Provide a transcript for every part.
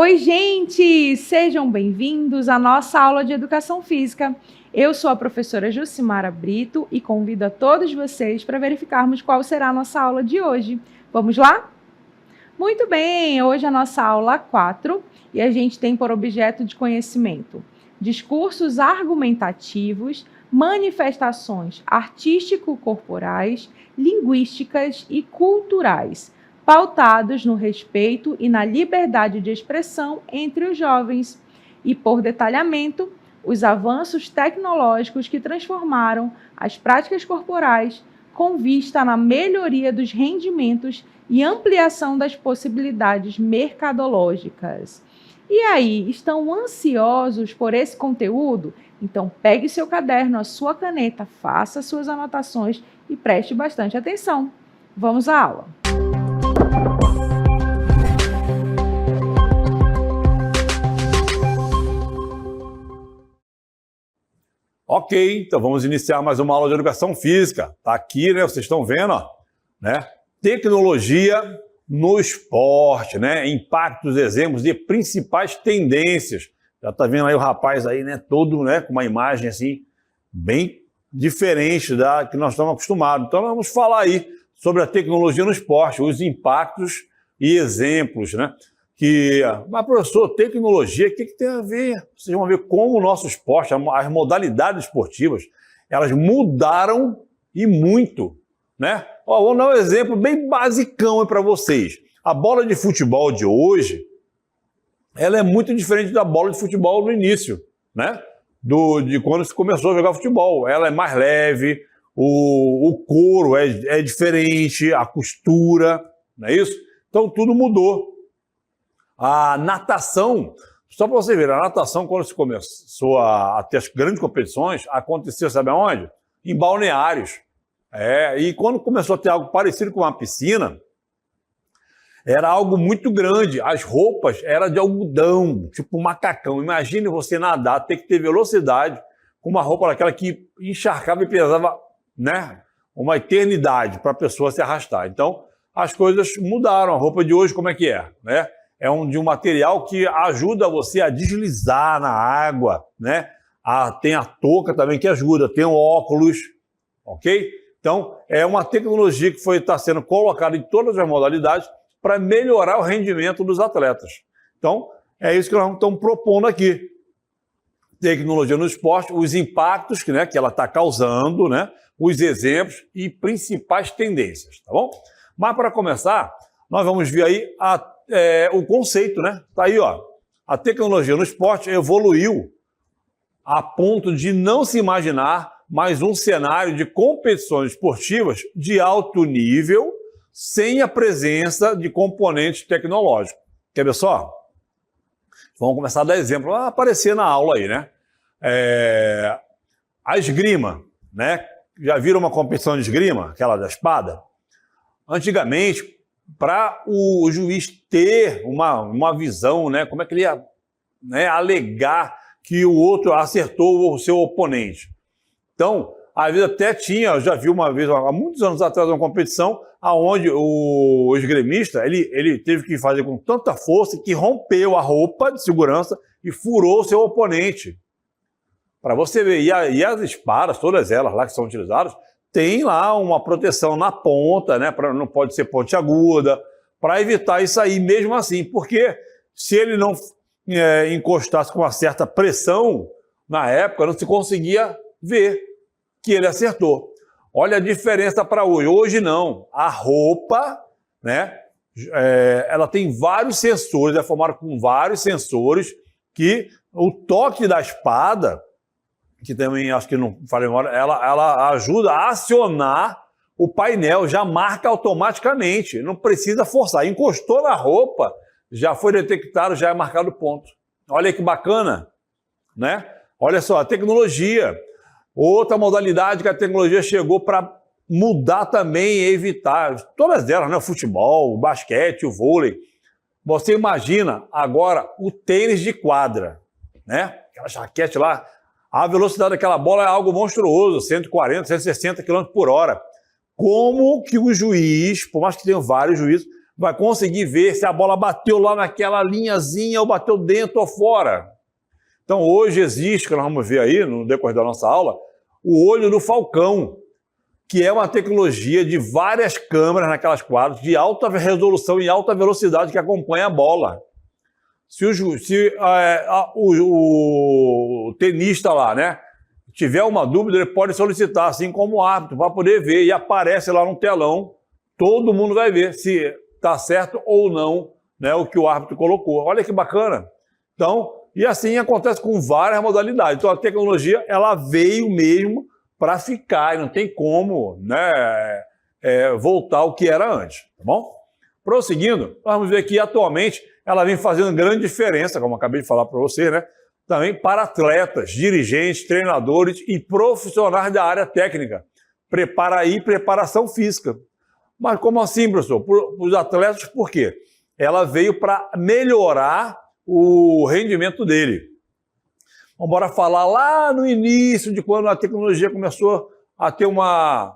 Oi, gente! Sejam bem-vindos à nossa aula de Educação Física. Eu sou a professora Jucimara Brito e convido a todos vocês para verificarmos qual será a nossa aula de hoje. Vamos lá? Muito bem! Hoje a nossa aula 4 e a gente tem por objeto de conhecimento discursos argumentativos, manifestações artístico-corporais, linguísticas e culturais, pautados no respeito e na liberdade de expressão entre os jovens, e, por detalhamento, os avanços tecnológicos que transformaram as práticas corporais com vista na melhoria dos rendimentos e ampliação das possibilidades mercadológicas. E aí, estão ansiosos por esse conteúdo? Então, pegue seu caderno, a sua caneta, faça suas anotações e preste bastante atenção. Vamos à aula! Ok, então vamos iniciar mais uma aula de Educação Física. Tá aqui, né? Vocês estão vendo, ó, né? Tecnologia no esporte, né? Impactos, exemplos e principais tendências. Já tá vendo aí o rapaz aí, né? Todo, né? Com uma imagem assim, bem diferente da que nós estamos acostumados. Então, vamos falar aí sobre a tecnologia no esporte, os impactos e exemplos, né? Mas, professor, tecnologia, o que tem a ver? Vocês vão ver como o nosso esporte, as modalidades esportivas, elas mudaram e muito, né? Ó, vou dar um exemplo bem basicão para vocês. A bola de futebol de hoje, ela é muito diferente da bola de futebol no início, né? De quando se começou a jogar futebol. Ela é mais leve, o couro é diferente, a costura, não é isso? Então tudo mudou. A natação, só para você ver, a natação, quando se começou a ter as grandes competições, aconteceu, sabe aonde? Em balneários. E quando começou a ter algo parecido com uma piscina, era algo muito grande. As roupas eram de algodão, tipo um macacão. Imagine você nadar, ter que ter velocidade com uma roupa daquela que encharcava e pesava, né, uma eternidade para a pessoa se arrastar. Então, as coisas mudaram. A roupa de hoje, como é que é? Né? De um material que ajuda você a deslizar na água, né? Tem a touca também que ajuda, tem o óculos, ok? Então, é uma tecnologia que está sendo colocada em todas as modalidades para melhorar o rendimento dos atletas. Então, é isso que nós estamos propondo aqui. Tecnologia no esporte, os impactos que ela está causando, né? Os exemplos e principais tendências, tá bom? Mas, para começar, nós vamos ver aí o conceito, né? Tá aí, ó. A tecnologia no esporte evoluiu a ponto de não se imaginar mais um cenário de competições esportivas de alto nível sem a presença de componentes tecnológicos. Quer ver só? Vamos começar a dar exemplo. Vai aparecer na aula aí, né? A esgrima, né? Já viram uma competição de esgrima? Aquela da espada? Antigamente, para o juiz ter uma visão, né? Como é que ele ia, né, alegar que o outro acertou o seu oponente. Então, às vezes até eu já vi uma vez, há muitos anos atrás, uma competição onde o esgrimista, ele teve que fazer com tanta força que rompeu a roupa de segurança e furou o seu oponente. Para você ver, e as espadas, todas elas lá que são utilizadas, tem lá uma proteção na ponta, né? Não pode ser pontiaguda, para evitar isso aí mesmo assim, porque se ele não encostasse com uma certa pressão, na época não se conseguia ver que ele acertou. Olha a diferença para hoje. Hoje não. A roupa, né? Ela tem vários sensores, é formada com vários sensores que o toque da espada, que também acho que não falei agora, ela ajuda a acionar o painel, já marca automaticamente, não precisa forçar. Encostou na roupa, já foi detectado, já é marcado o ponto. Olha que bacana, né? Olha só, a tecnologia. Outra modalidade que a tecnologia chegou para mudar também e evitar, todas elas, né? O futebol, o basquete, o vôlei. Você imagina agora o tênis de quadra, né? Aquela jaquete lá, a velocidade daquela bola é algo monstruoso, 140, 160 km por hora. Como que o juiz, por mais que tenha vários juízes, vai conseguir ver se a bola bateu lá naquela linhazinha ou bateu dentro ou fora. Então, hoje existe, que nós vamos ver aí no decorrer da nossa aula, o olho do falcão, que é uma tecnologia de várias câmeras naquelas quadras, de alta resolução e alta velocidade que acompanha a bola. Se o tenista lá, né, tiver uma dúvida, ele pode solicitar, assim como o árbitro, para poder ver, e aparece lá no telão, todo mundo vai ver se está certo ou não, né, o que o árbitro colocou. Olha que bacana. Então, e assim acontece com várias modalidades. Então, a tecnologia, ela veio mesmo para ficar, e não tem como, né, voltar ao que era antes, tá bom? Prosseguindo, vamos ver que atualmente ela vem fazendo grande diferença, como eu acabei de falar para você, né? Também para atletas, dirigentes, treinadores e profissionais da área técnica. Preparação física. Mas como assim, professor? Para os atletas, por quê? Ela veio para melhorar o rendimento dele. Vamos embora falar lá no início de quando a tecnologia começou a ter uma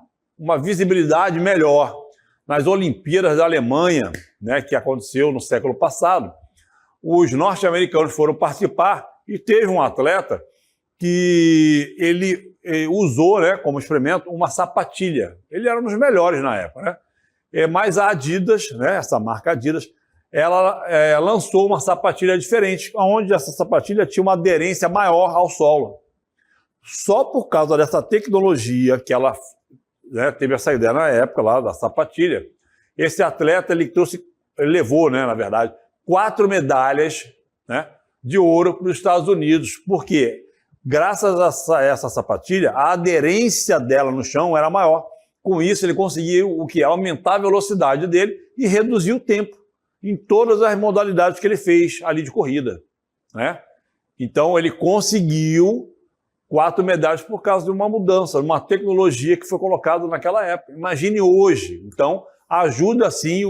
visibilidade melhor. Nas Olimpíadas da Alemanha, né, que aconteceu no século passado, os norte-americanos foram participar e teve um atleta que ele usou, né, como experimento, uma sapatilha. Ele era um dos melhores na época, né? Mas a Adidas, né, essa marca Adidas, ela lançou uma sapatilha diferente, onde essa sapatilha tinha uma aderência maior ao solo. Só por causa dessa tecnologia que ela, né, teve essa ideia na época lá da sapatilha, esse atleta ele levou, né, na verdade, 4 medalhas, né, de ouro para os Estados Unidos. Por quê? Graças a essa sapatilha, a aderência dela no chão era maior. Com isso, ele conseguiu o que? Aumentar a velocidade dele e reduzir o tempo em todas as modalidades que ele fez ali de corrida, né? Então, ele conseguiu 4 medalhas por causa de uma mudança, uma tecnologia que foi colocada naquela época. Imagine hoje. Então, ajuda, sim,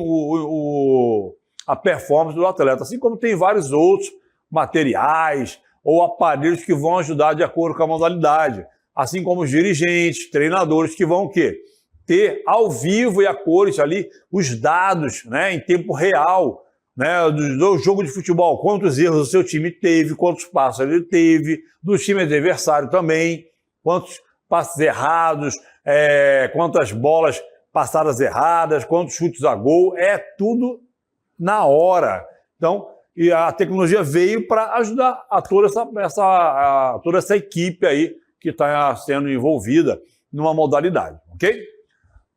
a performance do atleta. Assim como tem vários outros materiais ou aparelhos que vão ajudar de acordo com a modalidade. Assim como os dirigentes, treinadores que vão o quê? Ter ao vivo e a cores ali os dados, né, em tempo real, né, do jogo de futebol, quantos erros o seu time teve, quantos passos ele teve, do time adversário também, quantos passos errados, quantas bolas passadas erradas, quantos chutes a gol, é tudo na hora. Então, e a tecnologia veio para ajudar a toda essa equipe aí que está sendo envolvida numa modalidade, ok?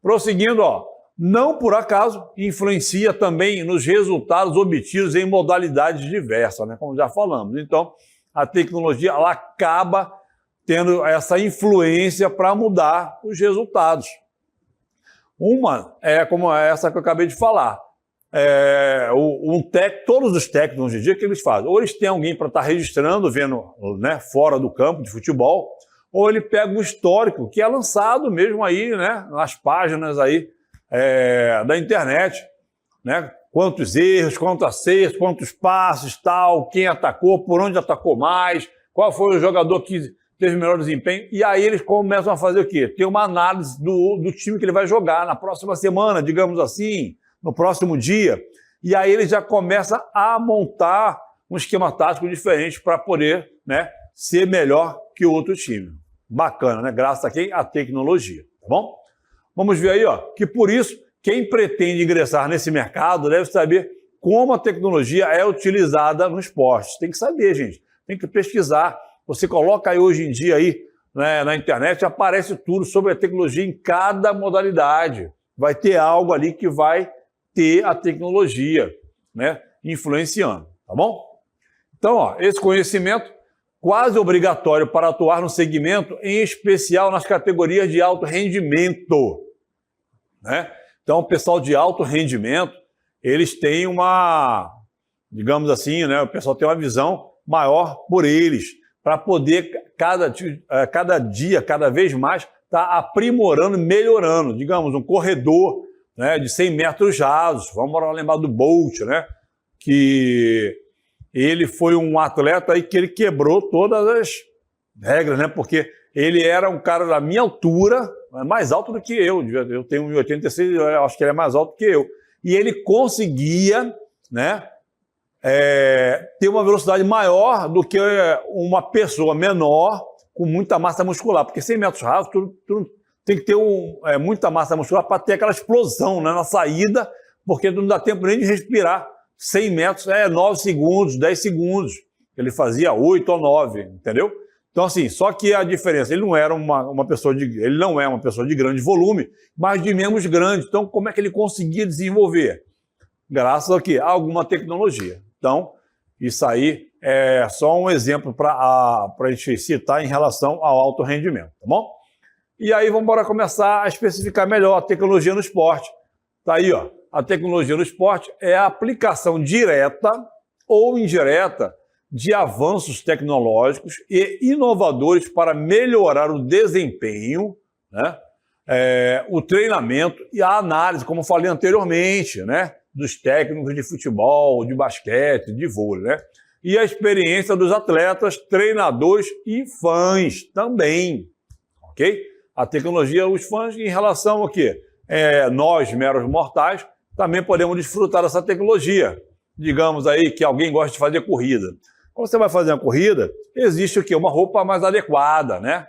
Prosseguindo, ó, não por acaso influencia também nos resultados obtidos em modalidades diversas, né? Como já falamos. Então, a tecnologia ela acaba tendo essa influência para mudar os resultados. Uma é como essa que eu acabei de falar. Todos os técnicos hoje em dia, o que eles fazem? Ou eles têm alguém para estar registrando, vendo, né, fora do campo de futebol, ou ele pega o histórico, que é lançado mesmo aí, né, nas páginas aí, da internet, né? Quantos erros, quantos acertos, quantos passes, tal, quem atacou, por onde atacou mais, qual foi o jogador que teve melhor desempenho, e aí eles começam a fazer o quê? Ter uma análise do time que ele vai jogar na próxima semana, digamos assim, no próximo dia, e aí ele já começa a montar um esquema tático diferente para poder, né, ser melhor que o outro time. Bacana, né? Graças a quem? A tecnologia, tá bom? Vamos ver aí, ó, que por isso, quem pretende ingressar nesse mercado deve saber como a tecnologia é utilizada no esporte. Tem que saber, gente. Tem que pesquisar. Você coloca aí hoje em dia aí, né, na internet, aparece tudo sobre a tecnologia em cada modalidade. Vai ter algo ali que vai ter a tecnologia, né, influenciando, tá bom? Então, ó, esse conhecimento quase obrigatório para atuar no segmento, em especial nas categorias de alto rendimento, né? Então, o pessoal de alto rendimento, eles têm digamos assim, né, o pessoal tem uma visão maior por eles, para poder, cada dia, cada vez mais, estar aprimorando, melhorando. Digamos, um corredor, né, de 100 metros rasos. Vamos lembrar do Bolt, né, que ele foi um atleta aí que ele quebrou todas as regras, né, porque ele era um cara da minha altura, mais alto do que eu. Eu tenho 1,86, eu acho que ele é mais alto que eu. e ele conseguia, né, ter uma velocidade maior do que uma pessoa menor com muita massa muscular, porque 100 metros rasos tu tem que ter muita massa muscular para ter aquela explosão, né, na saída, porque não dá tempo nem de respirar. 100 metros 9 segundos, 10 segundos. Ele fazia 8 ou 9, entendeu? Então, assim, só que a diferença, ele não é uma pessoa de grande volume, mas de membros grandes. Então, como é que ele conseguia desenvolver? Graças a alguma tecnologia. Então, isso aí é só um exemplo para a gente citar em relação ao alto rendimento, tá bom? E aí, vamos embora começar a especificar melhor a tecnologia no esporte. Tá aí, ó. A tecnologia no esporte é a aplicação direta ou indireta de avanços tecnológicos e inovadores para melhorar o desempenho, né, o treinamento e a análise, como falei anteriormente, né, dos técnicos de futebol, de basquete, de vôlei, né, e a experiência dos atletas, treinadores e fãs também, ok? A tecnologia, os fãs, em relação ao quê? Nós, meros mortais, também podemos desfrutar dessa tecnologia. Digamos aí que alguém gosta de fazer corrida. Quando você vai fazer uma corrida, existe o quê? Uma roupa mais adequada, né?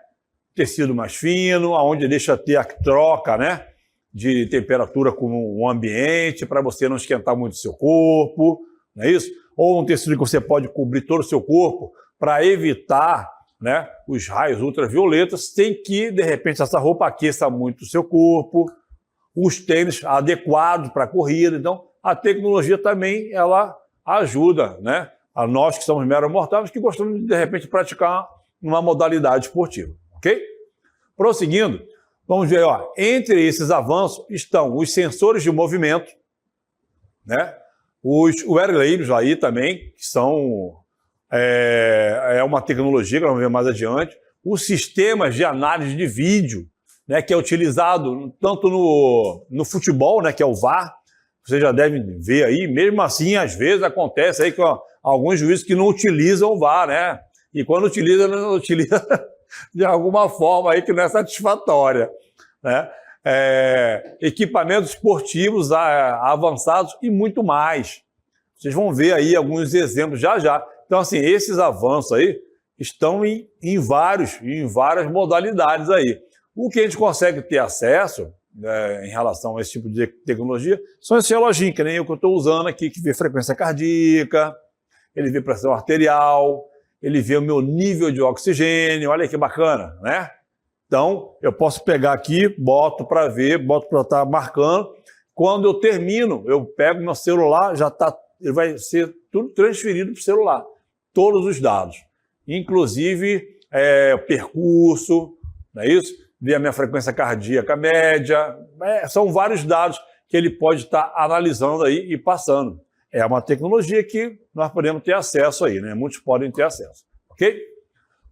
Tecido mais fino, onde deixa ter a troca, né, de temperatura com o ambiente, para você não esquentar muito o seu corpo, não é isso? Ou um tecido que você pode cobrir todo o seu corpo para evitar, né, os raios ultravioletas, sem que, de repente, essa roupa aqueça muito o seu corpo. Os tênis adequados para a corrida. Então, a tecnologia também, ela ajuda, né, a nós que somos meros mortais, que gostamos de repente, praticar uma modalidade esportiva, ok? Prosseguindo, vamos ver, ó, entre esses avanços estão os sensores de movimento, né, os wearables aí também, que são uma tecnologia que nós vamos ver mais adiante, os sistemas de análise de vídeo, né, que é utilizado tanto no futebol, né, que é o VAR, vocês já devem ver aí, mesmo assim, às vezes acontece aí com alguns juízes que não utilizam o VAR, né, e quando utiliza, não utiliza de alguma forma aí que não é satisfatória, né, equipamentos esportivos avançados e muito mais. Vocês vão ver aí alguns exemplos já já. Então, assim, esses avanços aí estão em várias modalidades aí. O que a gente consegue ter acesso, em relação a esse tipo de tecnologia, são esses reloginhos, que nem o que eu estou usando aqui, que vê frequência cardíaca, ele vê pressão arterial, ele vê o meu nível de oxigênio, olha que bacana, né? Então, eu posso pegar aqui, boto para ver, boto para estar marcando. Quando eu termino, eu pego meu celular, ele vai ser tudo transferido para o celular, todos os dados, inclusive o percurso, não é isso? Ver a minha frequência cardíaca média, são vários dados que ele pode estar analisando aí e passando. É uma tecnologia que nós podemos ter acesso aí, né? Muitos podem ter acesso, ok?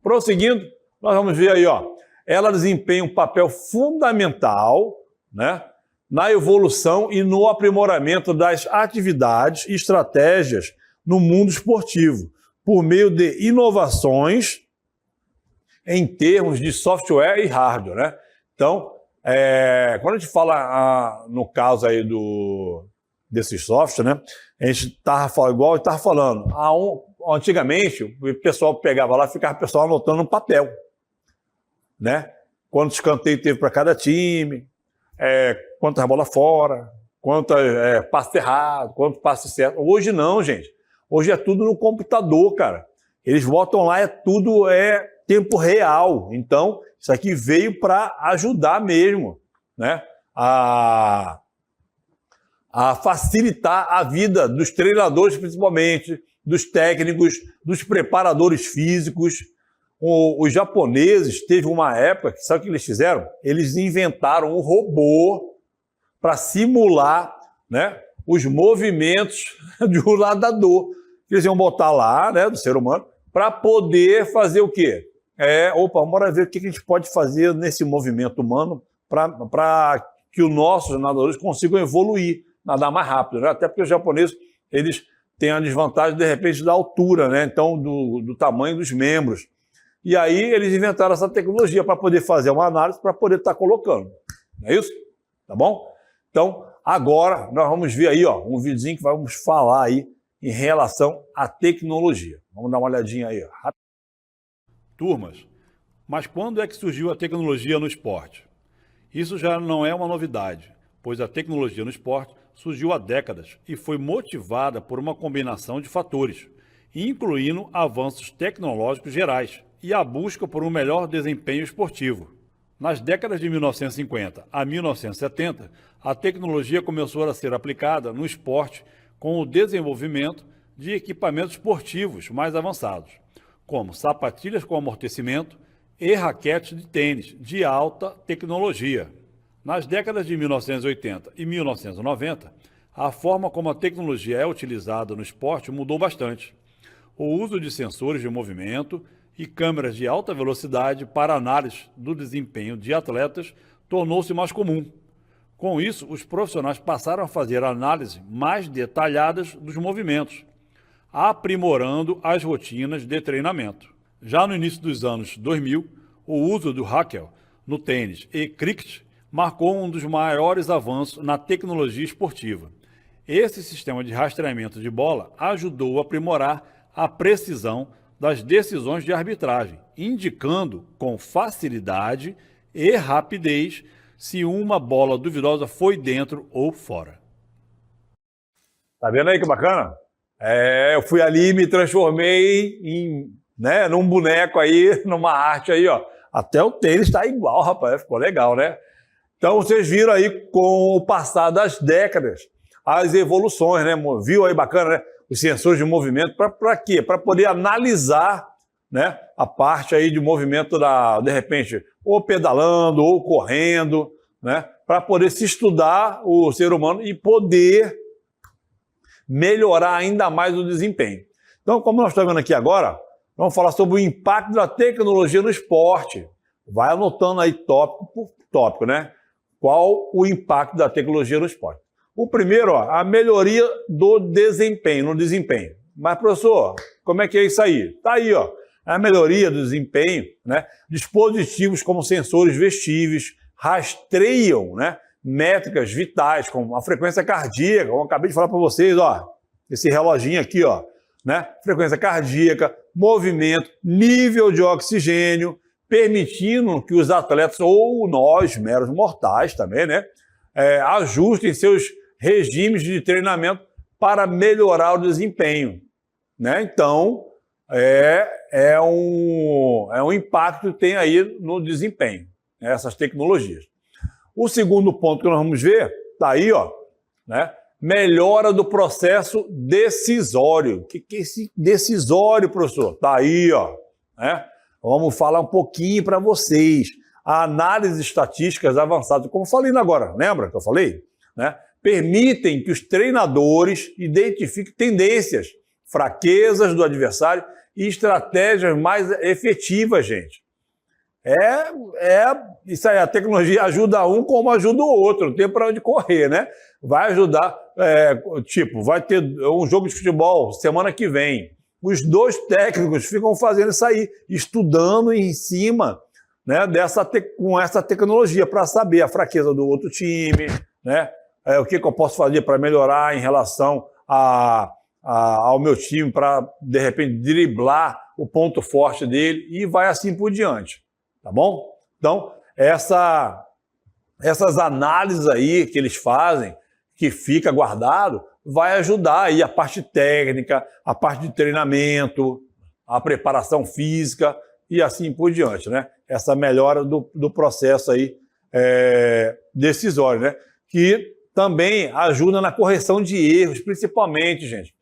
Prosseguindo, nós vamos ver aí, ó, ela desempenha um papel fundamental, né, na evolução e no aprimoramento das atividades e estratégias no mundo esportivo, por meio de inovações em termos de software e hardware, né? Então, quando a gente fala, no caso aí desses softwares, né? A gente estava falando, igual eu estava falando, antigamente o pessoal pegava lá e ficava o pessoal anotando no papel, né? Quantos escanteios teve para cada time, quantas bolas fora, quantos passes errados, quantos passes certos. Hoje não, gente. Hoje é tudo no computador, cara. Eles botam lá, tudo tempo real. Então, isso aqui veio para ajudar mesmo, né, a facilitar a vida dos treinadores, principalmente, dos técnicos, dos preparadores físicos. Os japoneses, teve uma época, sabe o que eles fizeram? Eles inventaram um robô para simular, né, os movimentos de um nadador. Eles iam botar lá, né, do ser humano, para poder fazer o quê? Vamos ver o que a gente pode fazer nesse movimento humano para que os nossos nadadores consigam evoluir, nadar mais rápido, né? Até porque os japoneses, eles têm a desvantagem, de repente, da altura, né? Então, do tamanho dos membros. E aí, eles inventaram essa tecnologia para poder fazer uma análise, para poder estar colocando. Não é isso? Tá bom? Então, agora nós vamos ver aí, ó, um videozinho que vamos falar aí em relação à tecnologia. Vamos dar uma olhadinha aí, ó. Turmas, mas quando é que surgiu a tecnologia no esporte? Isso já não é uma novidade, pois a tecnologia no esporte surgiu há décadas e foi motivada por uma combinação de fatores, incluindo avanços tecnológicos gerais e a busca por um melhor desempenho esportivo. Nas décadas de 1950 a 1970, a tecnologia começou a ser aplicada no esporte com o desenvolvimento de equipamentos esportivos mais avançados, como sapatilhas com amortecimento e raquetes de tênis de alta tecnologia. Nas décadas de 1980 e 1990, a forma como a tecnologia é utilizada no esporte mudou bastante. O uso de sensores de movimento e câmeras de alta velocidade para análise do desempenho de atletas tornou-se mais comum. Com isso, os profissionais passaram a fazer análises mais detalhadas dos movimentos, aprimorando as rotinas de treinamento. Já no início dos anos 2000, o uso do hackel no tênis e cricket marcou um dos maiores avanços na tecnologia esportiva. Esse sistema de rastreamento de bola ajudou a aprimorar a precisão das decisões de arbitragem, indicando com facilidade e rapidez se uma bola duvidosa foi dentro ou fora. Tá vendo aí que bacana? Eu fui ali e me transformei num boneco aí, numa arte aí, ó. Até o tênis tá igual, rapaz, ficou legal, né? Então vocês viram aí com o passar das décadas as evoluções, né? Viu aí bacana, né? Os sensores de movimento, para quê? Para poder analisar, né, a parte aí de movimento de repente, ou pedalando, ou correndo, né, para poder se estudar o ser humano e poder melhorar ainda mais o desempenho. Então, como nós estamos vendo aqui agora, vamos falar sobre o impacto da tecnologia no esporte. Vai anotando aí tópico por tópico, né? Qual o impacto da tecnologia no esporte? O primeiro, ó, a melhoria do desempenho, no desempenho. Mas, professor, como é que é isso aí? Tá aí, ó, a melhoria do desempenho, né? Dispositivos como sensores vestíveis rastreiam, né, métricas vitais, como a frequência cardíaca, como eu acabei de falar para vocês, ó, esse reloginho aqui, ó, né? Frequência cardíaca, movimento, nível de oxigênio, permitindo que os atletas, ou nós, meros mortais também, né, ajustem seus regimes de treinamento para melhorar o desempenho, né? Então, é um impacto que tem aí no desempenho, né, essas tecnologias. O segundo ponto que nós vamos ver, tá aí, ó, né? Melhora do processo decisório. O que é esse decisório, professor? Tá aí, ó, né? Vamos falar um pouquinho para vocês. A análise estatísticas avançadas, como falei agora, lembra que eu falei? Né? Permitem que os treinadores identifiquem tendências, fraquezas do adversário e estratégias mais efetivas, gente. Isso aí, a tecnologia ajuda um como ajuda o outro, não tem para onde correr, né? Vai ajudar, vai ter um jogo de futebol semana que vem. Os dois técnicos ficam fazendo isso aí, estudando em cima, né, com essa tecnologia para saber a fraqueza do outro time, né, o que eu posso fazer para melhorar em relação ao meu time, para, de repente, driblar o ponto forte dele e vai assim por diante, tá bom? Então, essas análises aí que eles fazem, que fica guardado, vai ajudar aí a parte técnica, a parte de treinamento, a preparação física e assim por diante, né? Essa melhora do processo aí decisório, né? Que também ajuda na correção de erros, principalmente, gente.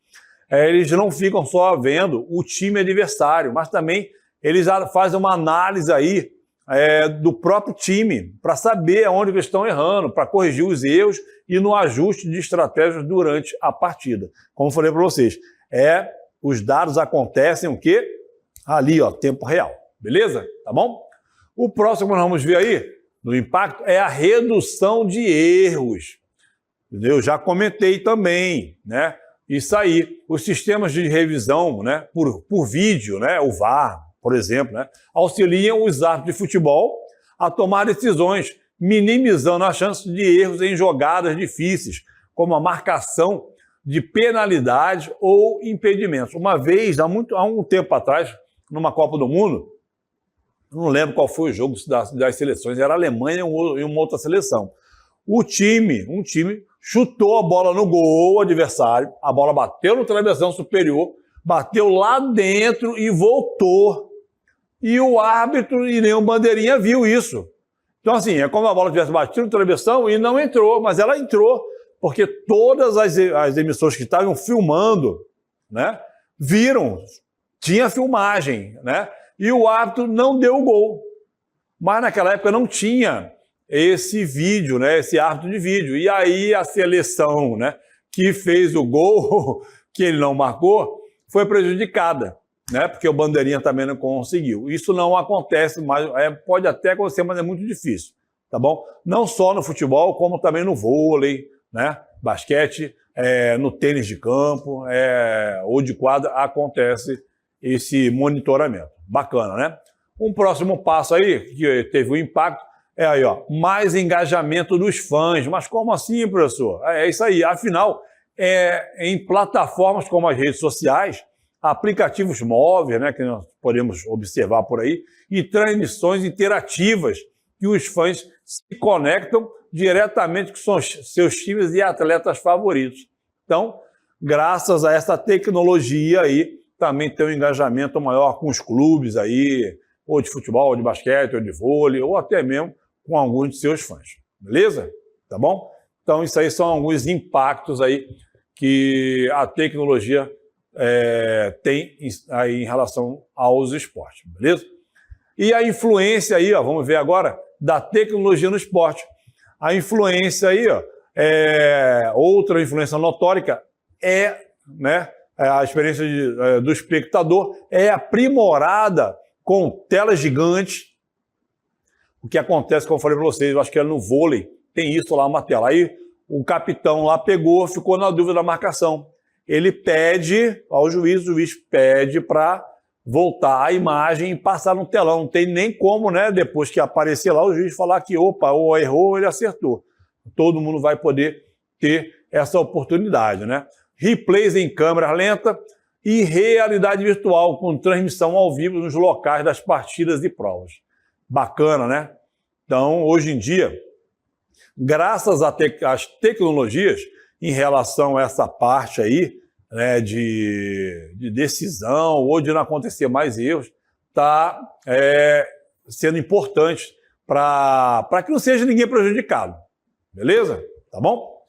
Eles não ficam só vendo o time adversário, mas também eles fazem uma análise aí do próprio time, para saber onde eles estão errando, para corrigir os erros e no ajuste de estratégias durante a partida. Como eu falei para vocês, os dados acontecem o quê? Ali, ó, tempo real. Beleza? Tá bom? O próximo que nós vamos ver aí, do impacto, é a redução de erros. Eu já comentei também, né? Isso aí, os sistemas de revisão, né, por vídeo, né, o VAR, por exemplo, né, auxiliam os árbitros de futebol a tomar decisões minimizando a chance de erros em jogadas difíceis, como a marcação de penalidades ou impedimentos. Uma vez, há um tempo atrás, numa Copa do Mundo, não lembro qual foi o jogo das seleções, era a Alemanha e uma outra seleção. Um time chutou a bola no gol adversário, a bola bateu no travessão superior, bateu lá dentro e voltou. E o árbitro e nem o bandeirinha viu isso. Então, assim, é como a bola tivesse batido no travessão e não entrou, mas ela entrou, porque todas as emissoras que estavam filmando, né, viram, tinha filmagem, né, e o árbitro não deu o gol. Mas naquela época não tinha esse vídeo, né, esse árbitro de vídeo. E aí a seleção, né, que fez o gol, que ele não marcou, foi prejudicada, né, porque o bandeirinha também não conseguiu. Isso não acontece, mas pode até acontecer, mas é muito difícil, tá bom? Não só no futebol, como também no vôlei, né, basquete, no tênis de campo ou de quadra, acontece esse monitoramento. Bacana, né? Um próximo passo aí, que teve um impacto, é aí, ó, mais engajamento dos fãs. Mas como assim, professor? É isso aí. Afinal, em plataformas como as redes sociais, aplicativos móveis, né, que nós podemos observar por aí, e transmissões interativas que os fãs se conectam diretamente com seus times e atletas favoritos. Então, graças a essa tecnologia aí, também tem um engajamento maior com os clubes aí, ou de futebol, ou de basquete, ou de vôlei, ou até mesmo com alguns de seus fãs. Beleza? Tá bom? Então, isso aí são alguns impactos aí que a tecnologia tem aí em relação aos esportes. Beleza? E a influência aí, ó, vamos ver agora, da tecnologia no esporte. A influência aí, ó, outra influência notórica né, a experiência do espectador é aprimorada com telas gigantes. O que acontece, como eu falei para vocês, eu acho que no vôlei tem isso lá, uma tela. Aí o capitão lá pegou, ficou na dúvida da marcação. Ele pede ao juiz, o juiz pede para voltar a imagem e passar no telão. Não tem nem como, né, depois que aparecer lá, o juiz falar que, opa, ou errou ou ele acertou. Todo mundo vai poder ter essa oportunidade, né? Replays em câmera lenta e realidade virtual com transmissão ao vivo nos locais das partidas e provas. Bacana, né? Então, hoje em dia, graças às tecnologias em relação a essa parte aí, né, de decisão ou de não acontecer mais erros, está sendo importante para que não seja ninguém prejudicado. Beleza? Tá bom?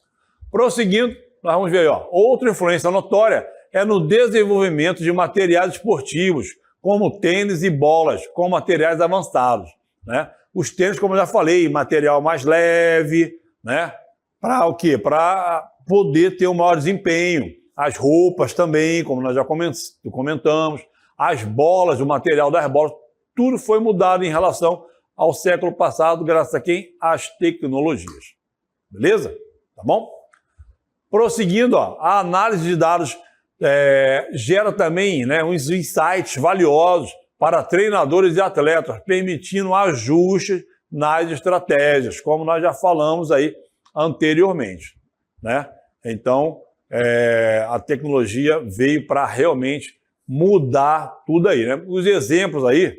Prosseguindo, nós vamos ver aí, ó, outra influência notória é no desenvolvimento de materiais esportivos, como tênis e bolas, com materiais avançados, né? Os tênis, como eu já falei, material mais leve, né? Para o quê? Para poder ter um maior desempenho. As roupas também, como nós já comentamos, as bolas, o material das bolas, tudo foi mudado em relação ao século passado, graças a quem? Às tecnologias. Beleza? Tá bom? Prosseguindo, ó, a análise de dados gera também, né, uns insights valiosos para treinadores e atletas, permitindo ajustes nas estratégias, como nós já falamos aí anteriormente, né? Então, a tecnologia veio para realmente mudar tudo aí, né? Os exemplos aí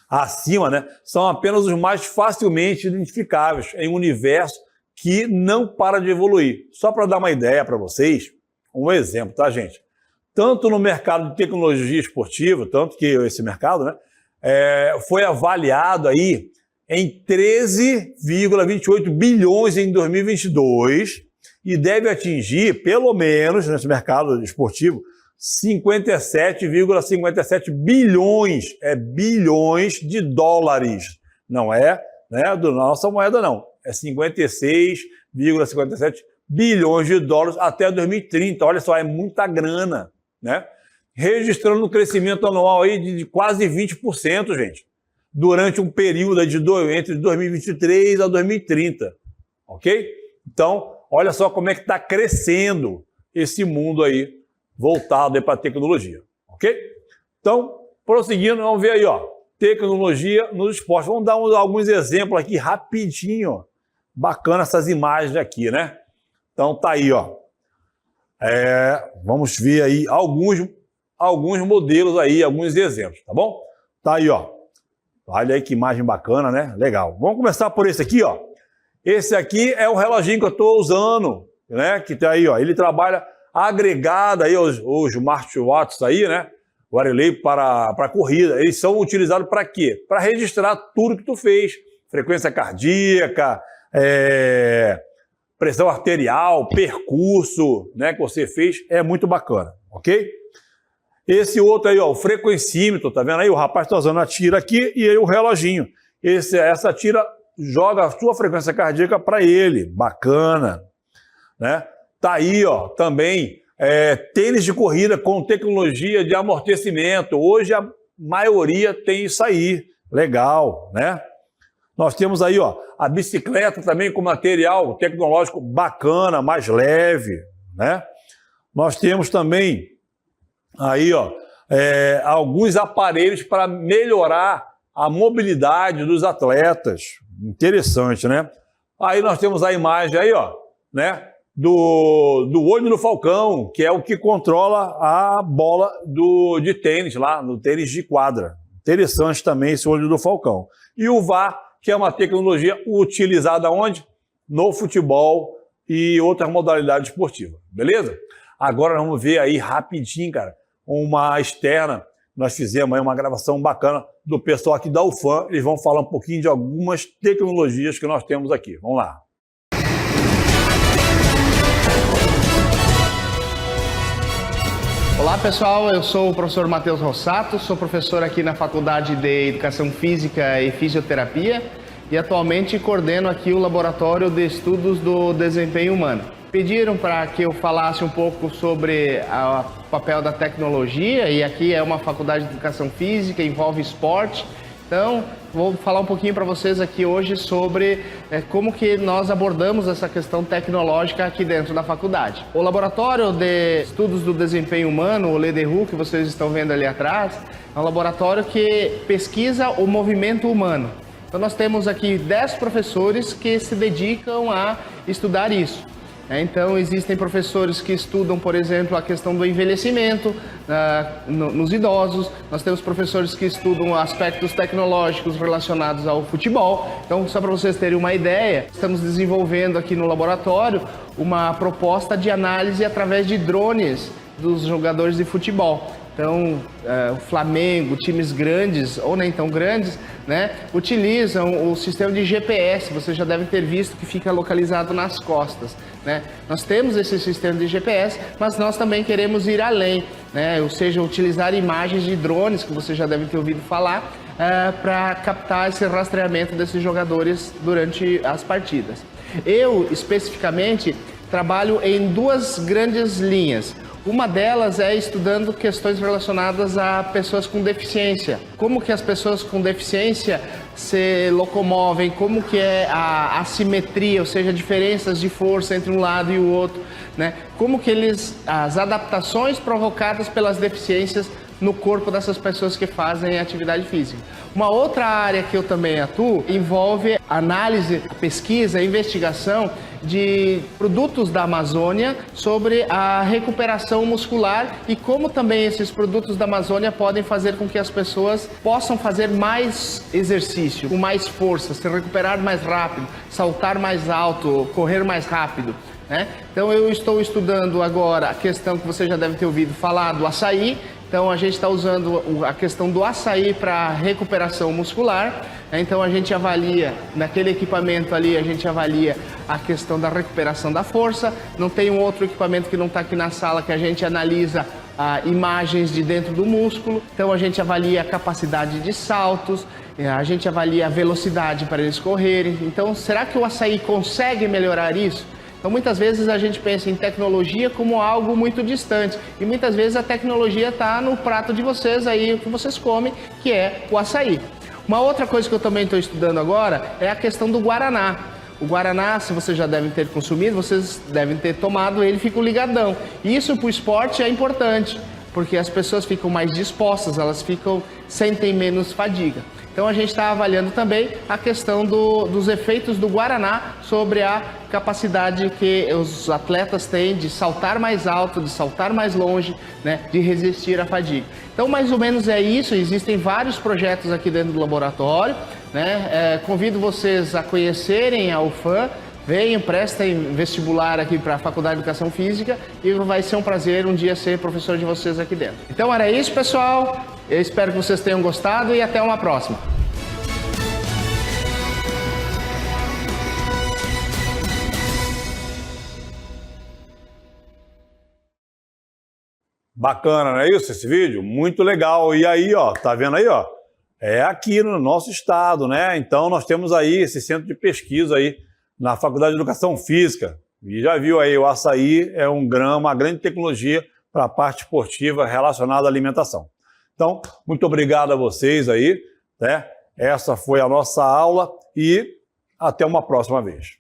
acima, né, são apenas os mais facilmente identificáveis em um universo que não para de evoluir. Só para dar uma ideia para vocês, um exemplo, tá, gente? Tanto no mercado de tecnologia esportiva, tanto que esse mercado, né, foi avaliado aí em 13,28 bilhões em 2022 e deve atingir, pelo menos nesse mercado esportivo, 57,57 bilhões, bilhões de dólares. Não é, né, da nossa moeda, não. É 56,57 bilhões de dólares até 2030. Olha só, é muita grana, né? Registrando um crescimento anual aí de quase 20%, gente, durante um período entre 2023 a 2030, ok? Então, olha só como é que está crescendo esse mundo aí voltado para a tecnologia, ok? Então, prosseguindo, vamos ver aí, ó, tecnologia nos esportes. Vamos dar alguns exemplos aqui rapidinho, ó. Bacana essas imagens aqui, né? Então tá aí, ó. Vamos ver aí alguns modelos aí, alguns exemplos, tá bom? Tá aí, ó. Olha aí que imagem bacana, né? Legal. Vamos começar por esse aqui, ó. Esse aqui é o reloginho que eu estou usando, né? Que tá aí, ó. Ele trabalha agregado aí os smartwatches aí, né? O Arelay para corrida. Eles são utilizados para quê? Para registrar tudo que tu fez. Frequência cardíaca, pressão arterial, percurso, né? Que você fez. É muito bacana, ok? Esse outro aí, ó, o frequencímetro, tá vendo aí? O rapaz está usando a tira aqui e aí o reloginho. Essa tira joga a sua frequência cardíaca para ele. Bacana, né? Tá aí, ó, também tênis de corrida com tecnologia de amortecimento. Hoje a maioria tem isso aí. Legal, né? Nós temos aí, ó, a bicicleta também com material tecnológico bacana, mais leve, né? Nós temos também aí, ó, alguns aparelhos para melhorar a mobilidade dos atletas. Interessante, né? Aí nós temos a imagem aí, ó, né? Do olho do falcão, que é o que controla a bola de tênis lá, no tênis de quadra. Interessante também esse olho do falcão. E o VAR, que é uma tecnologia utilizada onde? No futebol e outras modalidades esportivas. Beleza? Agora vamos ver aí rapidinho, cara, uma externa. Nós fizemos aí uma gravação bacana do pessoal aqui da UFAM. Eles vão falar um pouquinho de algumas tecnologias que nós temos aqui. Vamos lá. Olá pessoal, eu sou o professor Matheus Rossato, sou professor aqui na Faculdade de Educação Física e Fisioterapia e atualmente coordeno aqui o Laboratório de Estudos do Desempenho Humano. Pediram para que eu falasse um pouco sobre o papel da tecnologia e aqui é uma faculdade de Educação Física, envolve esporte. Então, vou falar um pouquinho para vocês aqui hoje sobre como que nós abordamos essa questão tecnológica aqui dentro da faculdade. O Laboratório de Estudos do Desempenho Humano, o LEDERU, que vocês estão vendo ali atrás, é um laboratório que pesquisa o movimento humano. Então, nós temos aqui 10 professores que se dedicam a estudar isso. Então, existem professores que estudam, por exemplo, a questão do envelhecimento nos idosos. Nós temos professores que estudam aspectos tecnológicos relacionados ao futebol. Então, só para vocês terem uma ideia, estamos desenvolvendo aqui no laboratório uma proposta de análise através de drones dos jogadores de futebol. Então, o Flamengo, times grandes ou nem tão grandes, né, utilizam o sistema de GPS, você já deve ter visto que fica localizado nas costas, né? Nós temos esse sistema de GPS, mas nós também queremos ir além, né? Ou seja, utilizar imagens de drones, que você já deve ter ouvido falar, para captar esse rastreamento desses jogadores durante as partidas. Eu, especificamente, trabalho em duas grandes linhas. Uma delas é estudando questões relacionadas a pessoas com deficiência. Como que as pessoas com deficiência se locomovem, como que é a assimetria, ou seja, diferenças de força entre um lado e o outro, né? Como que as adaptações provocadas pelas deficiências no corpo dessas pessoas que fazem atividade física. Uma outra área que eu também atuo envolve análise, pesquisa, investigação de produtos da Amazônia sobre a recuperação muscular e como também esses produtos da Amazônia podem fazer com que as pessoas possam fazer mais exercício, com mais força, se recuperar mais rápido, saltar mais alto, correr mais rápido, né? Então eu estou estudando agora a questão que você já deve ter ouvido falar do açaí. Então a gente está usando a questão do açaí para recuperação muscular. Então a gente avalia, naquele equipamento ali, a gente avalia a questão da recuperação da força. Não tem um outro equipamento que não está aqui na sala que a gente analisa imagens de dentro do músculo. Então a gente avalia a capacidade de saltos, a gente avalia a velocidade para eles correrem. Então será que o açaí consegue melhorar isso? Então, muitas vezes a gente pensa em tecnologia como algo muito distante e muitas vezes a tecnologia está no prato de vocês aí, o que vocês comem, que é o açaí. Uma outra coisa que eu também estou estudando agora é a questão do guaraná. O guaraná, se vocês já devem ter consumido, vocês devem ter tomado ele, fica ligadão. Isso para o esporte é importante, porque as pessoas ficam mais dispostas, elas sentem menos fadiga. Então a gente está avaliando também a questão dos efeitos do Guaraná sobre a capacidade que os atletas têm de saltar mais alto, de saltar mais longe, né, de resistir à fadiga. Então mais ou menos é isso, existem vários projetos aqui dentro do laboratório, né? Convido vocês a conhecerem a UFAM, venham, prestem vestibular aqui para a Faculdade de Educação Física e vai ser um prazer um dia ser professor de vocês aqui dentro. Então era isso, pessoal. Eu espero que vocês tenham gostado e até uma próxima. Bacana, não é isso? Esse vídeo? Muito legal. E aí, ó, tá vendo aí, ó? É aqui no nosso estado, né? Então nós temos aí esse centro de pesquisa aí na Faculdade de Educação Física. E já viu aí, o açaí é uma grande tecnologia para a parte esportiva relacionada à alimentação. Então, muito obrigado a vocês aí, né? Essa foi a nossa aula e até uma próxima vez.